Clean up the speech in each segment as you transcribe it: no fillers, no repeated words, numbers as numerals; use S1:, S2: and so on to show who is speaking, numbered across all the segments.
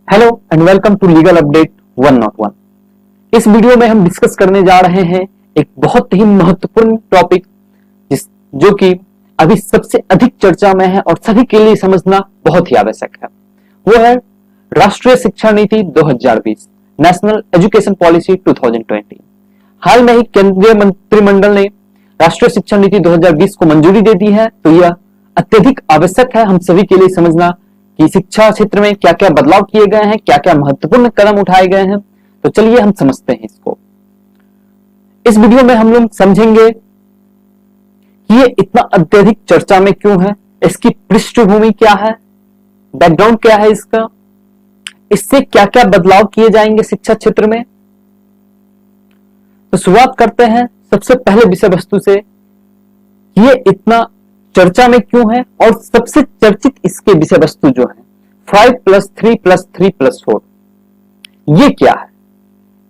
S1: Hello and welcome to legal update 101। इस video में हम डिस्कस करने जा रहे हैं एक बहुत ही महत्वपूर्ण टॉपिक जो कि अभी सबसे अधिक चर्चा में है और सभी के लिए समझना बहुत ही आवश्यक है। वो है राष्ट्रीय शिक्षा नीति 2020, नेशनल एजुकेशन पॉलिसी 2020। हाल में ही केंद्रीय मंत्रिमंडल ने राष्ट्रीय शिक्षा नीति 2020 को मंजूरी दे दी है, तो यह अत्यधिक आवश्यक है हम सभी के लिए समझना कि शिक्षा क्षेत्र में क्या क्या बदलाव किए गए हैं, क्या क्या महत्वपूर्ण कदम उठाए गए हैं। तो चलिए हम समझते हैं इसको। इस वीडियो में हम लोग समझेंगे कि ये इतना अत्यधिक चर्चा में क्यों है, इसकी पृष्ठभूमि क्या है, बैकग्राउंड क्या है इसका, इससे क्या क्या बदलाव किए जाएंगे शिक्षा क्षेत्र में। तो शुरुआत करते हैं सबसे पहले विषय वस्तु से, ये इतना चर्चा में क्यों है और सबसे चर्चित इसके विषय वस्तु जो है 5+3+3+4, ये क्या है,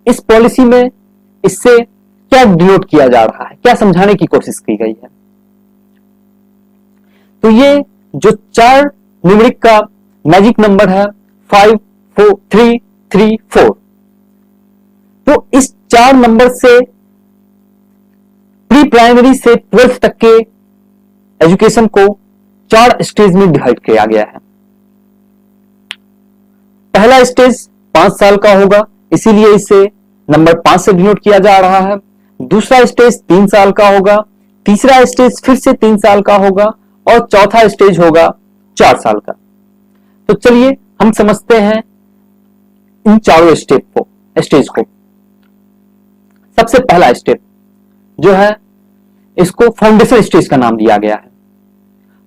S1: इस पॉलिसी में इससे क्या डिनोट किया जा रहा है, क्या समझाने की कोशिश की गई है। तो ये जो 4 न्यूमेरिक का मैजिक नंबर है 5, 4, 3, 3, 4, तो इस 4 नंबर से प्री प्राइमरी से 12th तक के एजुकेशन को 4 स्टेज में डिवाइड किया गया है। पहला स्टेज 5 साल का होगा, इसीलिए इसे नंबर 5 से डिनोट किया जा रहा है। दूसरा स्टेज 3 साल का होगा, तीसरा स्टेज फिर से 3 साल का होगा और चौथा स्टेज होगा 4 साल का। तो चलिए हम समझते हैं इन चारों स्टेज को। सबसे पहला स्टेप जो है, इसको फाउंडेशन स्टेज का नाम दिया गया है।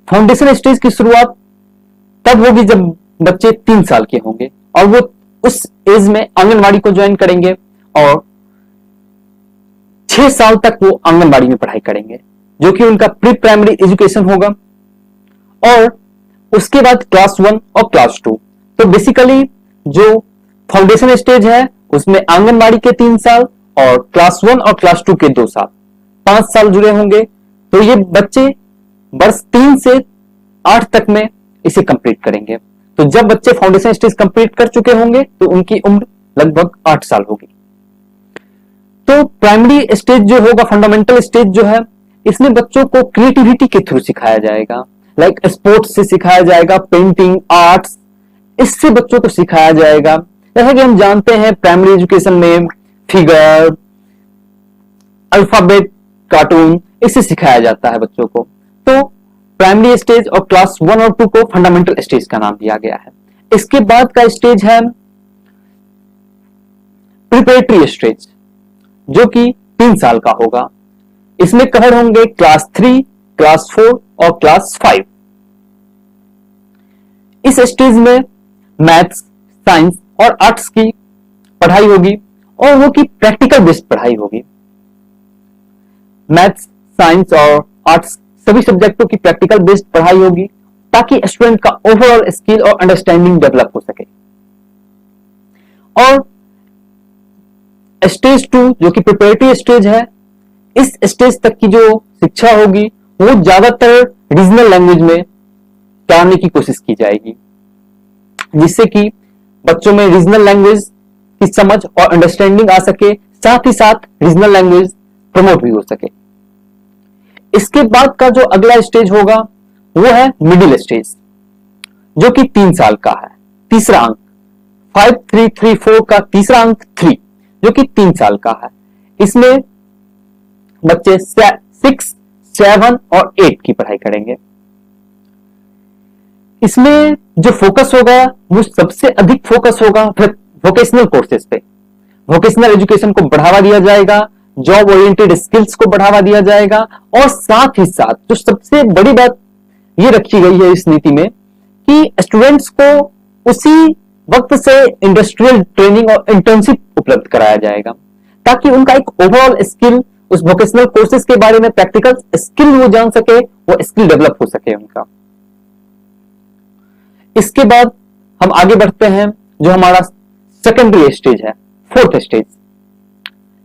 S1: फाउंडेशन स्टेज की शुरुआत तब होगी जब बच्चे 3 साल के होंगे और वो उस एज में आंगनवाड़ी को ज्वाइन करेंगे और 6 साल तक वो आंगनवाड़ी में पढ़ाई करेंगे, जो कि उनका प्री प्राइमरी एजुकेशन होगा। और उसके बाद क्लास 1 और क्लास 2। तो बेसिकली जो फाउंडेशन स्टेज है उसमें आंगनवाड़ी के 3 साल और क्लास 1 और क्लास 2 के 2 साल, 5 साल जुड़े होंगे। तो ये बच्चे वर्ष 3 से 8 तक में इसे कंप्लीट करेंगे। तो जब बच्चे फाउंडेशन स्टेज कंप्लीट कर चुके होंगे तो उनकी उम्र लगभग 8 साल होगी। तो प्राइमरी स्टेज जो होगा, फंडामेंटल स्टेज जो है, इसमें बच्चों को क्रिएटिविटी के थ्रू सिखाया जाएगा, लाइक स्पोर्ट्स से सिखाया जाएगा, पेंटिंग, आर्ट्स, इससे बच्चों को सिखाया जाएगा। जैसा कि हम जानते हैं प्राइमरी एजुकेशन में फिगर, अल्फाबेट, कार्टून, इससे सिखाया जाता है बच्चों को। तो प्राइमरी स्टेज और क्लास 1 और 2 को फंडामेंटल स्टेज का नाम दिया गया है। इसके बाद का स्टेज है प्रिपरेटरी स्टेज, जो कि 3 साल का होगा। इसमें कवर होंगे क्लास 3, क्लास 4 और क्लास 5। इस स्टेज में मैथ्स, साइंस और आर्ट्स की पढ़ाई होगी और वो की प्रैक्टिकल बेस्ड पढ़ाई होगी। मैथ्स, साइंस और आर्ट्स सभी सब्जेक्टों की प्रैक्टिकल बेस्ड पढ़ाई होगी, ताकि स्टूडेंट का ओवरऑल स्किल और अंडरस्टैंडिंग डेवलप हो सके। और स्टेज 2 जो कि प्रिपरेटरी स्टेज है, इस स्टेज तक की जो शिक्षा होगी वो ज्यादातर रीजनल लैंग्वेज में कराने की कोशिश की जाएगी, जिससे कि बच्चों में रीजनल लैंग्वेज की समझ और अंडरस्टैंडिंग आ सके, साथ ही साथ रीजनल लैंग्वेज प्रमोट भी हो सके। इसके बाद का जो अगला स्टेज होगा वो है मिडिल स्टेज, जो कि 3 साल का है। तीसरा अंक 5, 3, 3, 4 का तीसरा अंक 3, जो कि 3 साल का है। इसमें बच्चे 6, 7 और 8 की पढ़ाई करेंगे। इसमें जो फोकस होगा वो सबसे अधिक फोकस होगा वोकेशनल कोर्सेज पे। वोकेशनल एजुकेशन को बढ़ावा दिया जाएगा, जॉब ओरिएंटेड स्किल्स को बढ़ावा दिया जाएगा और साथ ही साथ जो सबसे बड़ी बात ये रखी गई है इस नीति में कि स्टूडेंट्स को उसी वक्त से इंडस्ट्रियल ट्रेनिंग और इंटर्नशिप उपलब्ध कराया जाएगा, ताकि उनका एक ओवरऑल स्किल, उस वोकेशनल कोर्सेज के बारे में प्रैक्टिकल स्किल वो जान सके, वो स्किल डेवलप हो सके उनका। इसके बाद हम आगे बढ़ते हैं जो हमारा सेकेंडरी स्टेज है, 4th स्टेज,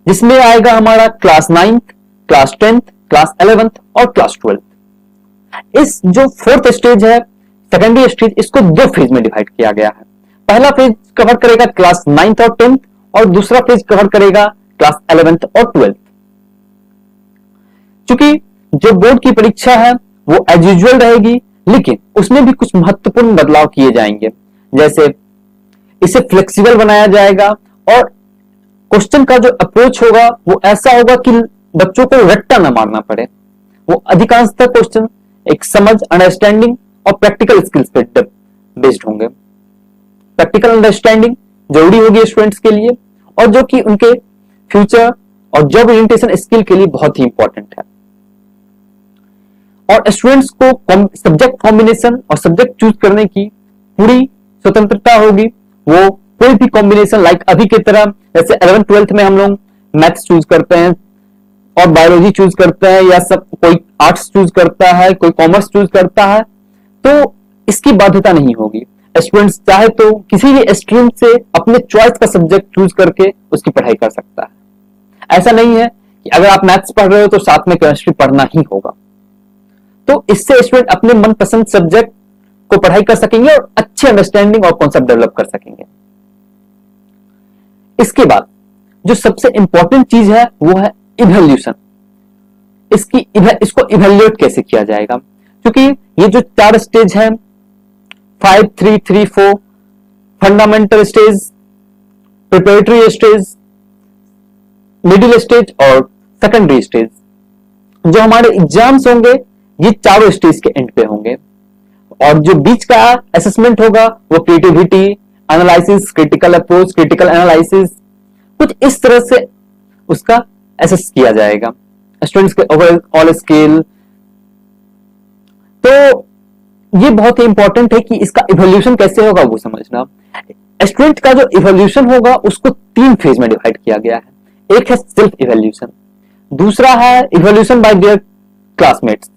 S1: जिसमें आएगा हमारा class 9th, class 10th, class 11th और क्लास 12th। इस जो 4th स्टेज है, सेकेंडरी स्टेज, इसको 2 फेज में डिवाइड किया गया है। पहला फेज कवर करेगा क्लास 9th और 10th और दूसरा फेज कवर करेगा क्लास 11th और 12th। चूंकि जो बोर्ड की परीक्षा है वो एज यूजुअल रहेगी, लेकिन उसमें भी कुछ महत्वपूर्ण बदलाव किए जाएंगे। जैसे इसे फ्लेक्सिबल बनाया जाएगा और क्वेश्चन का जो अप्रोच होगा वो ऐसा होगा कि बच्चों को रट्टा न मारना पड़े। वो अधिकांशतः क्वेश्चन एक समझ, अंडरस्टैंडिंग और प्रैक्टिकल स्किल्स पे बेस्ड होंगे। प्रैक्टिकल अंडरस्टैंडिंग जरूरी होगी स्टूडेंट्स के लिए और जो कि उनके फ्यूचर और जॉब ओरिएंटेशन स्किल के लिए बहुत ही इंपॉर्टेंट है। और स्टूडेंट्स को सब्जेक्ट कॉम्बिनेशन और सब्जेक्ट चूज करने की पूरी स्वतंत्रता होगी। वो कोई भी कॉम्बिनेशन लाइक अभी की तरह जैसे 11th 12th में हम लोग मैथ्स चूज करते हैं और बायोलॉजी चूज करते हैं, या सब कोई आर्ट्स चूज करता है, कोई कॉमर्स चूज करता है, तो इसकी बाध्यता नहीं होगी। स्टूडेंट्स चाहे तो किसी भी स्ट्रीम से अपने चॉइस का सब्जेक्ट चूज करके उसकी पढ़ाई कर सकता है। ऐसा नहीं है कि अगर आप मैथ्स पढ़ रहे हो तो साथ में केमिस्ट्री पढ़ना ही होगा। तो इससे स्टूडेंट अपने मनपसंद सब्जेक्ट को पढ़ाई कर सकेंगे और अच्छी अंडरस्टैंडिंग और कॉन्सेप्ट डेवलप कर सकेंगे। इसके बाद जो सबसे इंपॉर्टेंट चीज है वो है इवैल्यूएशन। इसको इवैल्यूएट कैसे किया जाएगा, क्योंकि ये जो 4 स्टेज है 5, 3, 3, 4, fundamental stage, preparatory stage, middle stage और सेकेंडरी स्टेज, जो हमारे एग्जाम्स होंगे ये चारों स्टेज के एंड पे होंगे। और जो बीच का असेसमेंट होगा वो creativity, analysis, critical approach, critical analysis, कुछ इस तरह से उसका असेस किया जाएगा स्टूडेंट्स के ओवरऑल स्किल। तो ये बहुत ही इंपॉर्टेंट है कि इसका इवोल्यूशन कैसे होगा वो समझना। स्टूडेंट का जो इवोल्यूशन होगा उसको 3 फेज में डिवाइड किया गया है। एक है सेल्फ इवोल्यूशन, दूसरा है evolution bye there classmates.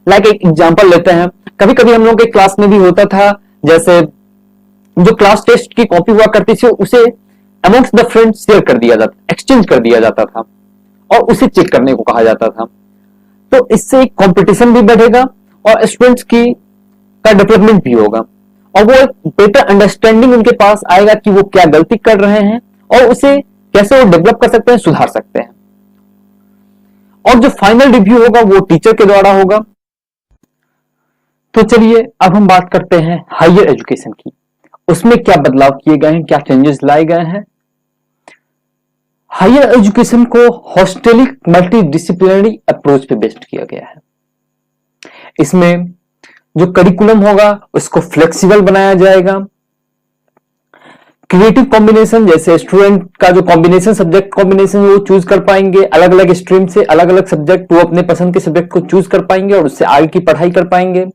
S1: Like एक एग्जांपल लेते हैं, कभी कभी हम लोग के क्लास में भी होता था, जैसे जो क्लास टेस्ट की कॉपी हुआ करती थी उसे अमंग्स द फ्रेंड्स शेयर कर दिया जाता, एक्सचेंज कर दिया जाता था और उसे चेक करने को कहा जाता था। तो इससे एक कंपटीशन भी बढ़ेगा और स्टूडेंट्स की का डेवलपमेंट भी होगा और वो एक बेटर अंडरस्टैंडिंग उनके पास आएगा कि वो क्या गलती कर रहे हैं और उसे कैसे वो डेवलप कर सकते हैं, सुधार सकते हैं। और जो फाइनल रिव्यू होगा वो टीचर के द्वारा होगा। तो चलिए अब हम बात करते हैं हायर एजुकेशन की। उसमें क्या बदलाव किए गए हैं, क्या चेंजेस लाए गए हैं। हायर एजुकेशन को होस्टेलिक मल्टी डिसिप्लिनरी अप्रोच पे बेस्ड किया गया है। इसमें जो करिकुलम होगा उसको फ्लेक्सिबल बनाया जाएगा। क्रिएटिव कॉम्बिनेशन, जैसे स्टूडेंट का जो कॉम्बिनेशन सब्जेक्ट कॉम्बिनेशन वो चूज कर पाएंगे, अलग अलग स्ट्रीम से अलग अलग सब्जेक्ट वो अपने पसंद के सब्जेक्ट को चूज कर पाएंगे और उससे आगे की पढ़ाई कर पाएंगे।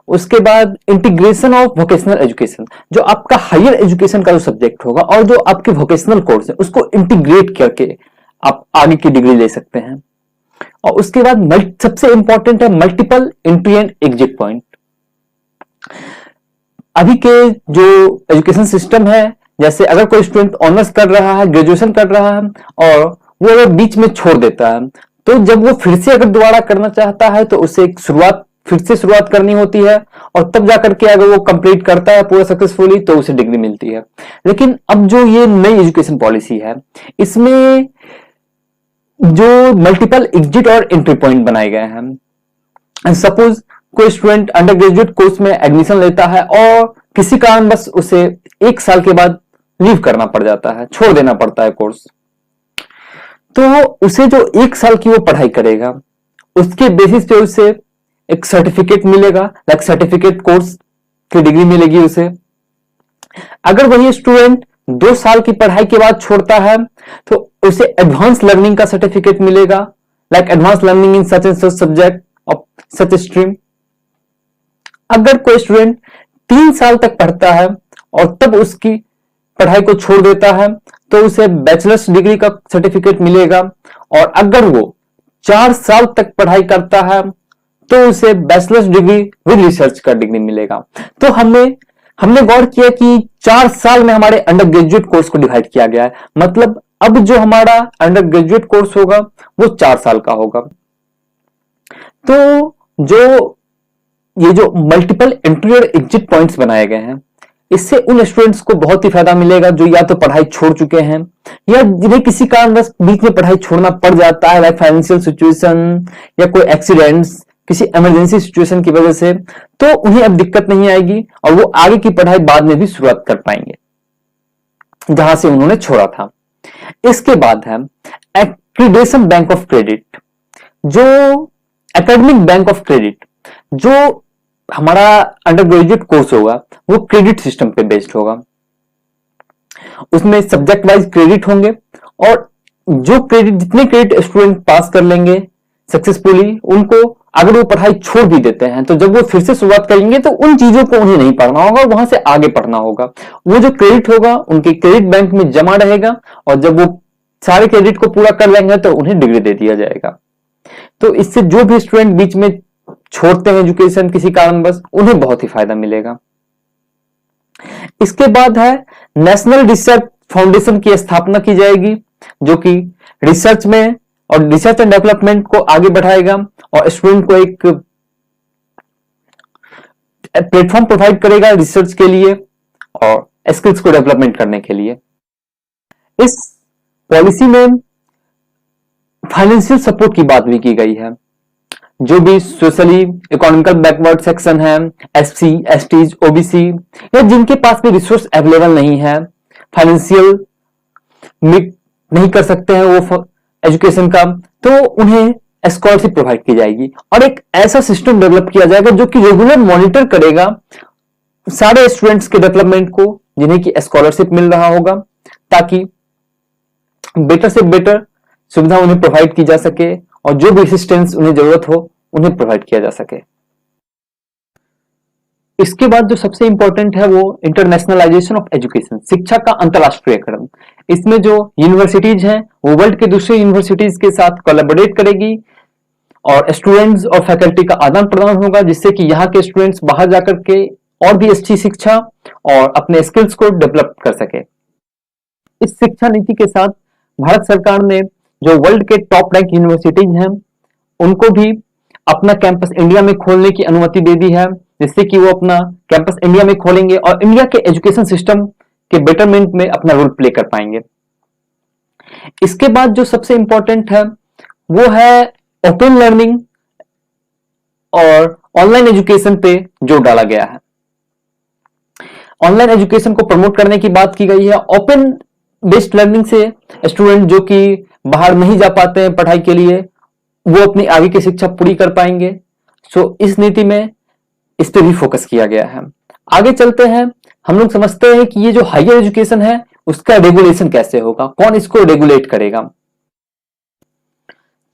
S1: उसके बाद इंटीग्रेशन ऑफ वोकेशनल एजुकेशन, जो आपका हायर एजुकेशन का जो सब्जेक्ट होगा और जो आपके वोकेशनल कोर्स है उसको इंटीग्रेट करके आप आगे की डिग्री ले सकते हैं। और उसके बाद सबसे इंपॉर्टेंट है multiple entry and exit point. अभी के जो एजुकेशन सिस्टम है, जैसे अगर कोई स्टूडेंट ऑनर्स कर रहा है, ग्रेजुएशन कर रहा है और वो अगर बीच में छोड़ देता है, तो जब वो फिर से अगर दोबारा करना चाहता है तो उसे एक फिर से शुरुआत करनी होती है और तब जाकर के अगर वो कंप्लीट करता है पूरा सक्सेसफुली तो उसे डिग्री मिलती है। लेकिन अब जो ये नई एजुकेशन पॉलिसी है इसमें जो मल्टीपल एग्जिट और एंट्री पॉइंट बनाए गए हैं। सपोज कोई स्टूडेंट अंडर ग्रेजुएट कोर्स में एडमिशन लेता है और किसी कारण बस उसे 1 साल के बाद लीव करना पड़ जाता है, छोड़ देना पड़ता है कोर्स, तो उसे जो 1 साल की वो पढ़ाई करेगा उसके बेसिस पे उसे एक सर्टिफिकेट मिलेगा, लाइक सर्टिफिकेट कोर्स की डिग्री मिलेगी उसे। अगर वही स्टूडेंट 2 साल की पढ़ाई के बाद छोड़ता है तो उसे एडवांस लर्निंग का सर्टिफिकेट मिलेगा, like advance learning in such and such subject of such stream. अगर कोई स्टूडेंट 3 साल तक पढ़ता है और तब उसकी पढ़ाई को छोड़ देता है तो उसे बैचलर्स डिग्री का सर्टिफिकेट मिलेगा। और अगर वो 4 साल तक पढ़ाई करता है तो उसे बैचलर्स डिग्री विद रिसर्च का डिग्री मिलेगा। तो हमने गौर किया कि 4 साल में हमारे अंडर ग्रेजुएट कोर्स को डिवाइड किया गया है, मतलब अब जो हमारा अंडर ग्रेजुएट कोर्स होगा वो 4 साल का होगा। तो ये जो मल्टीपल एंट्री और एग्जिट पॉइंट्स बनाए गए हैं इससे उन स्टूडेंट्स को बहुत ही फायदा मिलेगा जो या तो पढ़ाई छोड़ चुके हैं या जिन्हें किसी कारणवश बीच में पढ़ाई छोड़ना पड़ जाता है, लाइक फाइनेंशियल सिचुएशन या कोई एक्सीडेंट्स, किसी इमरजेंसी सिचुएशन की वजह से, तो उन्हें अब दिक्कत नहीं आएगी और वो आगे की पढ़ाई बाद में भी शुरुआत कर पाएंगे जहां से उन्होंने छोड़ा था। इसके बाद है एक्रीडेशन बैंक ऑफ क्रेडिट। जो एकेडमिक बैंक ऑफ क्रेडिट, जो हमारा अंडर ग्रेजुएट कोर्स होगा वो क्रेडिट सिस्टम पे बेस्ड होगा। उसमें सब्जेक्ट वाइज क्रेडिट होंगे और जो क्रेडिट, जितने क्रेडिट स्टूडेंट पास कर लेंगे सक्सेसफुली, उनको अगर वो पढ़ाई छोड़ भी देते हैं तो जब वो फिर से शुरुआत करेंगे तो उन चीजों को उन्हें नहीं पढ़ना होगा, वहां से आगे पढ़ना होगा। वो जो क्रेडिट होगा उनके क्रेडिट बैंक में जमा रहेगा और जब वो सारे क्रेडिट को पूरा कर लेंगे तो उन्हें डिग्री दे दिया जाएगा। तो इससे जो भी स्टूडेंट बीच में छोड़ते हैं एजुकेशन किसी कारणवश, उन्हें बहुत ही फायदा मिलेगा। इसके बाद है नेशनल रिसर्च फाउंडेशन की स्थापना की जाएगी, जो कि रिसर्च में और रिसर्च एंड डेवलपमेंट को आगे बढ़ाएगा और स्टूडेंट को एक प्लेटफॉर्म प्रोवाइड करेगा रिसर्च के लिए और स्किल्स को डेवलपमेंट करने के लिए। इस पॉलिसी में फाइनेंशियल सपोर्ट की बात भी की गई है। जो भी सोशली इकोनॉमिकल बैकवर्ड सेक्शन है, एससी, एसटीज, ओबीसी या जिनके पास भी रिसोर्स अवेलेबल नहीं है, फाइनेंशियल नहीं कर सकते हैं वो एजुकेशन का, तो उन्हें स्कॉलरशिप प्रोवाइड की जाएगी और एक ऐसा सिस्टम डेवलप किया जाएगा जो कि रेगुलर मॉनिटर करेगा सारे स्टूडेंट्स के डेवलपमेंट को जिन्हें की स्कॉलरशिप मिल रहा होगा, ताकि बेटर से बेटर सुविधा उन्हें प्रोवाइड की जा सके और जो भी असिस्टेंस उन्हें जरूरत हो उन्हें प्रोवाइड किया जा सके। इसके बाद जो सबसे इंपॉर्टेंट है वो इंटरनेशनलाइजेशन ऑफ एजुकेशन, शिक्षा का अंतरराष्ट्रीयकरण। इसमें जो यूनिवर्सिटीज हैं वो वर्ल्ड के दूसरे यूनिवर्सिटीज के साथ कोलैबोरेट करेगी और स्टूडेंट्स और फैकल्टी का आदान प्रदान होगा, जिससे कि यहाँ के स्टूडेंट्स बाहर जाकर के और भी अच्छी शिक्षा और अपने स्किल्स को डेवलप कर सके। इस शिक्षा नीति के साथ भारत सरकार ने जो वर्ल्ड के टॉप रैंक यूनिवर्सिटीज हैं उनको भी अपना कैंपस इंडिया में खोलने की अनुमति दे दी है, जिससे कि वो अपना कैंपस इंडिया में खोलेंगे और इंडिया के एजुकेशन सिस्टम के बेटरमेंट में अपना रोल प्ले कर पाएंगे। इसके बाद जो सबसे इंपॉर्टेंट है वो है ओपन लर्निंग और ऑनलाइन एजुकेशन पे जोर डाला गया है। ऑनलाइन एजुकेशन को प्रमोट करने की बात की गई है। ओपन बेस्ड लर्निंग से स्टूडेंट जो कि बाहर नहीं जा पाते हैं पढ़ाई के लिए, वो अपनी आगे की शिक्षा पूरी कर पाएंगे। सो इस नीति में इस पे भी फोकस किया गया है। आगे चलते हैं। हम लोग समझते हैं कि ये जो हायर एजुकेशन है उसका रेगुलेशन कैसे होगा, कौन इसको रेगुलेट करेगा।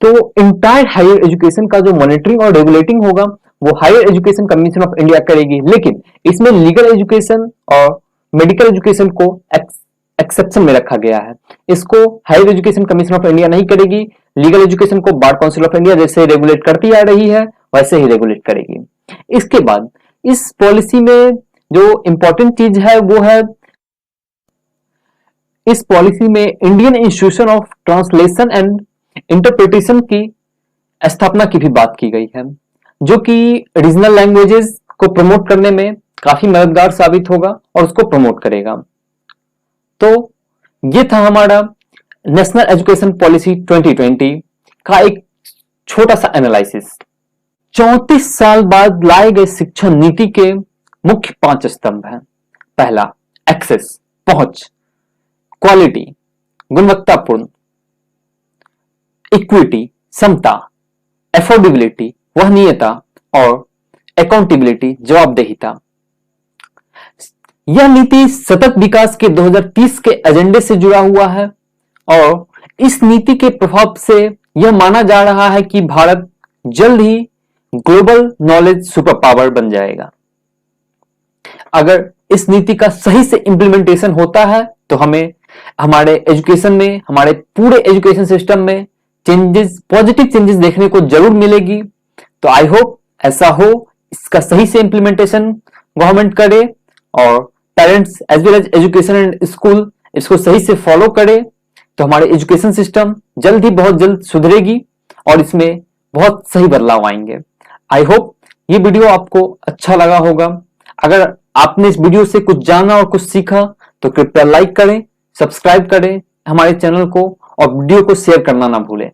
S1: तो इंटायर हायर एजुकेशन का जो मॉनिटरिंग और रेगुलेटिंग होगा वो higher education commission of India करेगी, लेकिन इसमें लीगल एजुकेशन और मेडिकल एजुकेशन को एक्सेप्शन में रखा गया है। इसको higher education commission of India नहीं करेगी, लीगल एजुकेशन को बार काउंसिल ऑफ इंडिया जैसे रेगुलेट करती आ रही है वैसे ही रेगुलेट करेगी। इसके बाद इस पॉलिसी में जो इंपॉर्टेंट चीज है वो है, इस पॉलिसी में Indian institution of translation and interpretation की स्थापना की भी बात की गई है, जो कि रीजनल लैंग्वेजेस को प्रमोट करने में काफी मददगार साबित होगा और उसको प्रमोट करेगा। तो ये था हमारा नेशनल एजुकेशन पॉलिसी 2020 का एक छोटा सा एनालिसिस। 34 साल बाद लाए गए शिक्षा नीति के मुख्य 5 स्तंभ हैं। पहला, एक्सेस, पहुंच, क्वालिटी, गुणवत्तापूर्ण, इक्विटी, समता, एफोर्डेबिलिटी, वहनीयता और अकाउंटेबिलिटी, जवाबदेहिता। यह नीति सतत विकास के 2030 के एजेंडे से जुड़ा हुआ है और इस नीति के प्रभाव से यह माना जा रहा है कि भारत जल्द ही ग्लोबल नॉलेज सुपर पावर बन जाएगा। अगर इस नीति का सही से इंप्लीमेंटेशन होता है तो हमें हमारे एजुकेशन में, हमारे पूरे एजुकेशन सिस्टम में चेंजेस, पॉजिटिव चेंजेस देखने को जरूर मिलेगी। तो आई होप ऐसा हो, इसका सही से इंप्लीमेंटेशन गवर्नमेंट करे और parents as well as education and school इसको सही से फॉलो करे, तो हमारे एजुकेशन सिस्टम जल्द ही बहुत जल्द सुधरेगी और इसमें बहुत सही बदलाव आएंगे। आई होप ये वीडियो आपको अच्छा लगा होगा। अगर आपने इस वीडियो से कुछ जाना और कुछ सीखा तो कृपया लाइक करें, सब्सक्राइब करें हमारे चैनल को और वीडियो को शेयर करना ना भूलें।